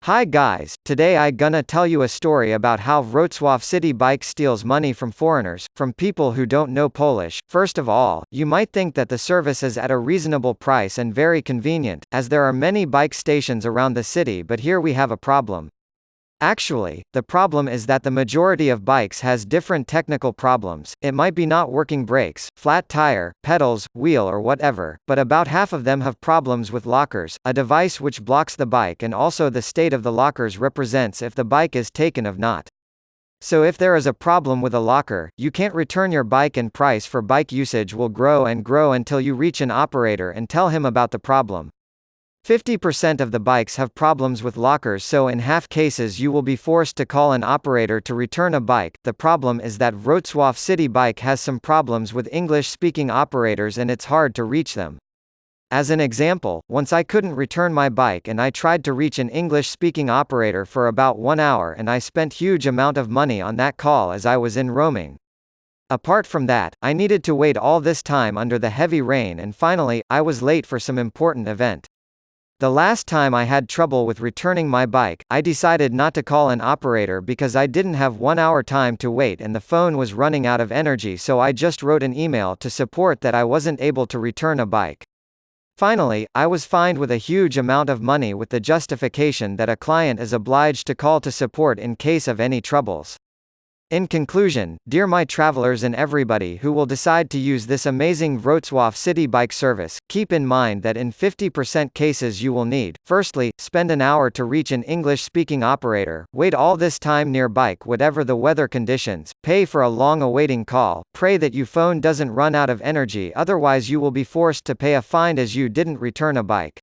Hi guys, today I gonna tell you a story about how Wrocław City Bike steals money from foreigners, from people who don't know Polish. First of all, you might think that the service is at a reasonable price and very convenient, as there are many bike stations around the city, but here we have a problem. Actually, the problem is that the majority of bikes has different technical problems. It might be not working brakes, flat tire, pedals, wheel or whatever, but about half of them have problems with lockers, a device which blocks the bike, and also the state of the lockers represents if the bike is taken or not. So if there is a problem with a locker, you can't return your bike and price for bike usage will grow and grow until you reach an operator and tell him about the problem. 50% of the bikes have problems with lockers, so in half cases you will be forced to call an operator to return a bike. The problem is that Wrocław City Bike has some problems with English-speaking operators and it's hard to reach them. As an example, once I couldn't return my bike and I tried to reach an English-speaking operator for about 1 hour and I spent huge amount of money on that call as I was in roaming. Apart from that, I needed to wait all this time under the heavy rain and finally, I was late for some important event. The last time I had trouble with returning my bike, I decided not to call an operator because I didn't have 1 hour time to wait and the phone was running out of energy, so I just wrote an email to support that I wasn't able to return a bike. Finally, I was fined with a huge amount of money with the justification that a client is obliged to call to support in case of any troubles. In conclusion, dear my travelers and everybody who will decide to use this amazing Wrocław City Bike service, keep in mind that in 50% cases you will need, firstly, spend an hour to reach an English-speaking operator, wait all this time near bike whatever the weather conditions, pay for a long awaiting call, pray that your phone doesn't run out of energy, otherwise you will be forced to pay a fine as you didn't return a bike.